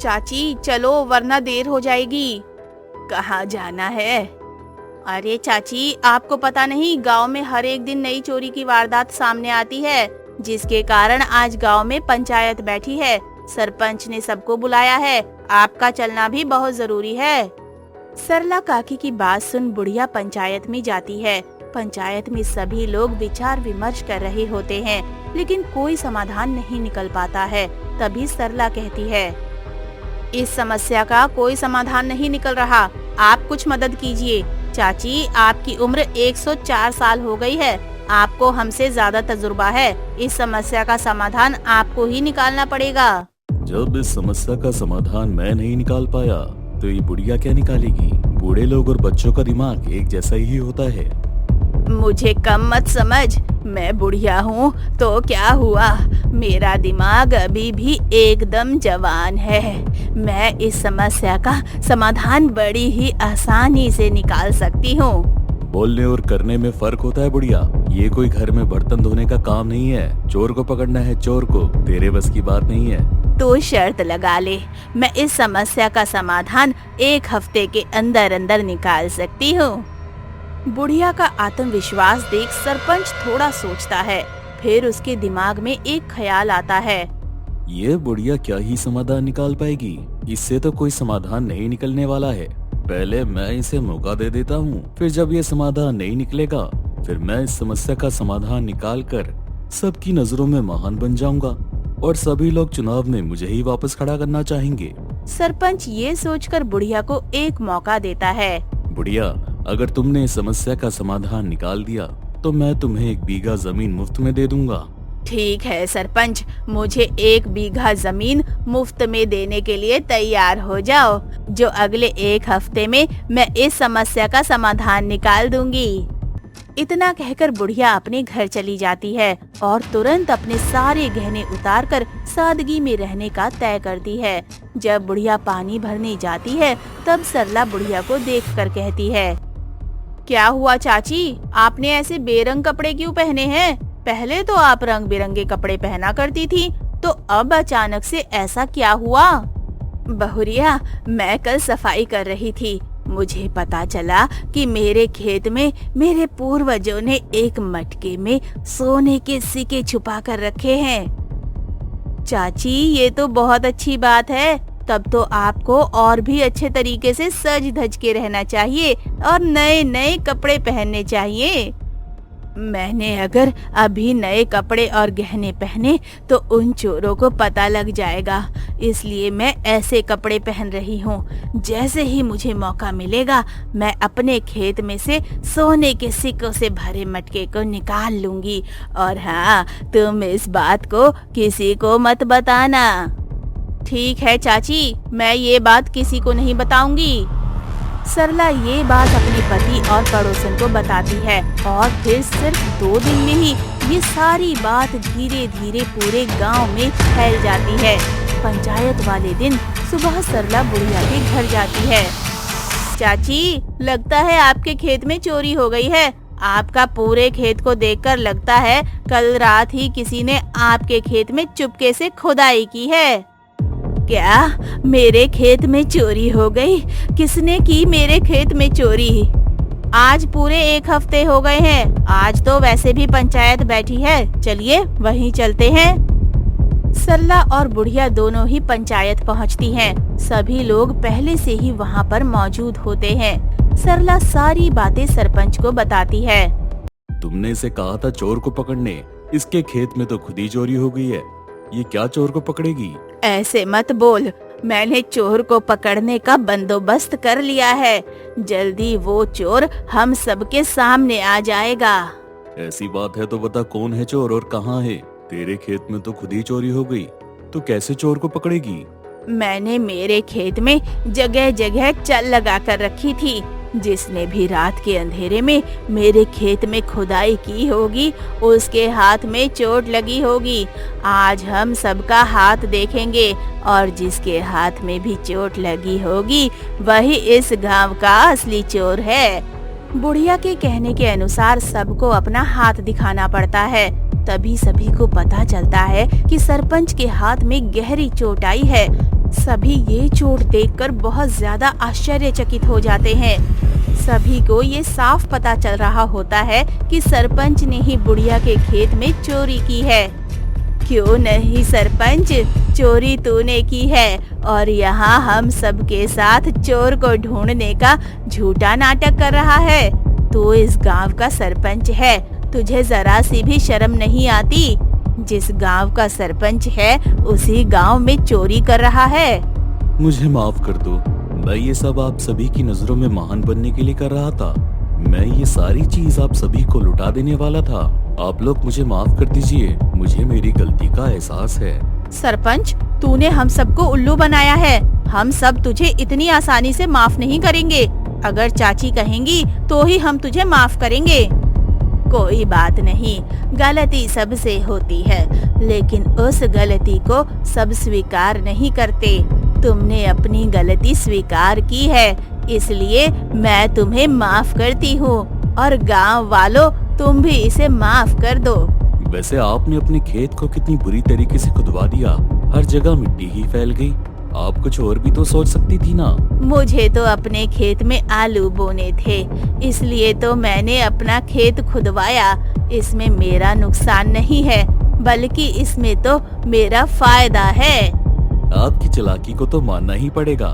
चाची चलो वरना देर हो जाएगी। कहाँ जाना है? अरे चाची आपको पता नहीं, गांव में हर एक दिन नई चोरी की वारदात सामने आती है, जिसके कारण आज गांव में पंचायत बैठी है। सरपंच ने सबको बुलाया है, आपका चलना भी बहुत जरूरी है। सरला काकी की बात सुन बुढ़िया पंचायत में जाती है। पंचायत में सभी लोग विचार विमर्श कर रहे होते हैं, लेकिन कोई समाधान नहीं निकल पाता है। तभी सरला कहती है, इस समस्या का कोई समाधान नहीं निकल रहा, आप कुछ मदद कीजिए। चाची आपकी उम्र 104 साल हो गई है, आपको हमसे ज्यादा तजुर्बा है, इस समस्या का समाधान आपको ही निकालना पड़ेगा। जब इस समस्या का समाधान मैं नहीं निकाल पाया तो ये बुढ़िया क्या निकालेगी? बूढ़े लोग और बच्चों का दिमाग एक जैसा ही होता है। मुझे कम मत समझ, मैं बुढ़िया हूँ तो क्या हुआ, मेरा दिमाग अभी भी एकदम जवान है। मैं इस समस्या का समाधान बड़ी ही आसानी से निकाल सकती हूँ। बोलने और करने में फर्क होता है बुढ़िया। ये कोई घर में बर्तन धोने का काम नहीं है। चोर को पकड़ना है चोर को, तेरे बस की बात नहीं है। तो शर्त लगा ले, मैं इस समस्या का समाधान 1 हफ्ते के अंदर अंदर निकाल सकती हूँ। बुढ़िया का आत्मविश्वास देख सरपंच थोड़ा सोचता है, फिर उसके दिमाग में एक ख्याल आता है। ये बुढ़िया क्या ही समाधान निकाल पाएगी? इससे तो कोई समाधान नहीं निकलने वाला है। पहले मैं इसे मौका दे देता हूँ, फिर जब ये समाधान नहीं निकलेगा फिर मैं इस समस्या का समाधान निकाल कर सबकी नजरों में महान बन जाऊंगा और सभी लोग चुनाव में मुझे ही वापस खड़ा करना चाहेंगे। सरपंच ये सोचकर बुढ़िया को एक मौका देता है। बुढ़िया, अगर तुमने इस समस्या का समाधान निकाल दिया तो मैं तुम्हें 1 बीघा जमीन मुफ्त में दे दूंगा। ठीक है सरपंच, मुझे 1 बीघा जमीन मुफ्त में देने के लिए तैयार हो जाओ, जो अगले 1 हफ्ते में मैं इस समस्या का समाधान निकाल दूंगी। इतना कहकर बुढ़िया अपने घर चली जाती है और तुरंत अपने सारे गहने उतारकर सादगी में रहने का तय करती है। जब बुढ़िया पानी भरने जाती है तब सरला बुढ़िया को देखकर कहती है, क्या हुआ चाची, आपने ऐसे बेरंग कपड़े क्यों पहने हैं? पहले तो आप रंग बिरंगे कपड़े पहना करती थी, तो अब अचानक से ऐसा क्या हुआ? बहुरिया, मैं कल सफाई कर रही थी, मुझे पता चला कि मेरे खेत में मेरे पूर्वजों ने एक मटके में सोने के सिक्के छुपा कर रखे हैं। चाची ये तो बहुत अच्छी बात है, तब तो आपको और भी अच्छे तरीके से सज धज के रहना चाहिए और नए नए कपड़े पहनने चाहिए। मैंने अगर अभी नए कपड़े और गहने पहने तो उन चोरों को पता लग जाएगा, इसलिए मैं ऐसे कपड़े पहन रही हूँ। जैसे ही मुझे मौका मिलेगा मैं अपने खेत में से सोने के सिक्कों से भरे मटके को निकाल लूंगी। और हाँ, तुम इस बात को किसी को मत बताना। ठीक है चाची, मैं ये बात किसी को नहीं बताऊंगी। सरला ये बात अपने पति और पड़ोसन को बताती है और फिर सिर्फ 2 दिन में ही ये सारी बात धीरे धीरे पूरे गांव में फैल जाती है। पंचायत वाले दिन सुबह सरला बुढ़िया के घर जाती है। चाची, लगता है आपके खेत में चोरी हो गई है। आपका पूरे खेत को देखकर लगता है कल रात ही किसी ने आपके खेत में चुपके से खुदाई की है। क्या मेरे खेत में चोरी हो गई? किसने की मेरे खेत में चोरी? आज पूरे 1 हफ्ते हो गए हैं, आज तो वैसे भी पंचायत बैठी है, चलिए वहीं चलते हैं। सरला और बुढ़िया दोनों ही पंचायत पहुंचती हैं। सभी लोग पहले से ही वहां पर मौजूद होते हैं। सरला सारी बातें सरपंच को बताती है। तुमने इसे कहा था चोर को पकड़ने, इसके खेत में तो खुद ही चोरी हो गई है। ये क्या चोर को पकड़ेगी? ऐसे मत बोल, मैंने चोर को पकड़ने का बंदोबस्त कर लिया है। जल्दी वो चोर हम सबके सामने आ जाएगा। ऐसी बात है तो बता, कौन है चोर और कहाँ है? तेरे खेत में तो खुद ही चोरी हो गई, तो कैसे चोर को पकड़ेगी? मैंने मेरे खेत में जगह जगह चल लगा कर रखी थी। जिसने भी रात के अंधेरे में मेरे खेत में खुदाई की होगी उसके हाथ में चोट लगी होगी। आज हम सबका हाथ देखेंगे और जिसके हाथ में भी चोट लगी होगी वही इस गांव का असली चोर है। बुढ़िया के कहने के अनुसार सबको अपना हाथ दिखाना पड़ता है। तभी सभी को पता चलता है कि सरपंच के हाथ में गहरी चोट आई है। सभी ये चोट देखकर बहुत ज्यादा आश्चर्यचकित हो जाते हैं। सभी को ये साफ पता चल रहा होता है कि सरपंच ने ही बुढ़िया के खेत में चोरी की है। क्यों नहीं सरपंच, चोरी तूने की है और यहाँ हम सबके साथ चोर को ढूंढने का झूठा नाटक कर रहा है। तू इस गांव का सरपंच है, तुझे जरा सी भी शर्म नहीं आती? जिस गांव का सरपंच है उसी गांव में चोरी कर रहा है। मुझे माफ कर दो, मैं ये सब आप सभी की नजरों में महान बनने के लिए कर रहा था। मैं ये सारी चीज आप सभी को लुटा देने वाला था। आप लोग मुझे माफ कर दीजिए, मुझे मेरी गलती का एहसास है। सरपंच, तूने हम सबको उल्लू बनाया है। हम सब तुझे इतनी आसानी से माफ नहीं करेंगे। अगर चाची कहेंगी तो ही हम तुझे माफ करेंगे। कोई बात नहीं, गलती सबसे होती है, लेकिन उस गलती को सब स्वीकार नहीं करते। तुमने अपनी गलती स्वीकार की है, इसलिए मैं तुम्हें माफ करती हूँ और गांव वालों तुम भी इसे माफ कर दो। वैसे आपने अपने खेत को कितनी बुरी तरीके से खुदवा दिया, हर जगह मिट्टी ही फैल गई। आप कुछ और भी तो सोच सकती थी ना। मुझे तो अपने खेत में आलू बोने थे, इसलिए तो मैंने अपना खेत खुदवाया। इसमें मेरा नुकसान नहीं है, बल्कि इसमें तो मेरा फायदा है। आपकी चालाकी को तो मानना ही पड़ेगा।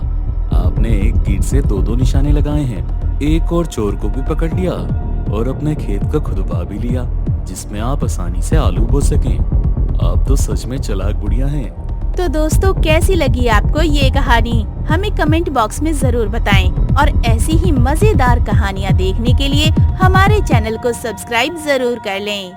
आपने एक तीर से दो निशाने लगाए हैं। एक और चोर को भी पकड़ लिया और अपने खेत को खुदवा भी लिया, जिसमें आप आसानी से आलू बो सकें। आप तो सच में चालाक बुढ़िया हैं। तो दोस्तों, कैसी लगी आपको ये कहानी? हमें कमेंट बॉक्स में जरूर बताएं और ऐसी ही मजेदार कहानियाँ देखने के लिए हमारे चैनल को सब्सक्राइब जरूर कर लें।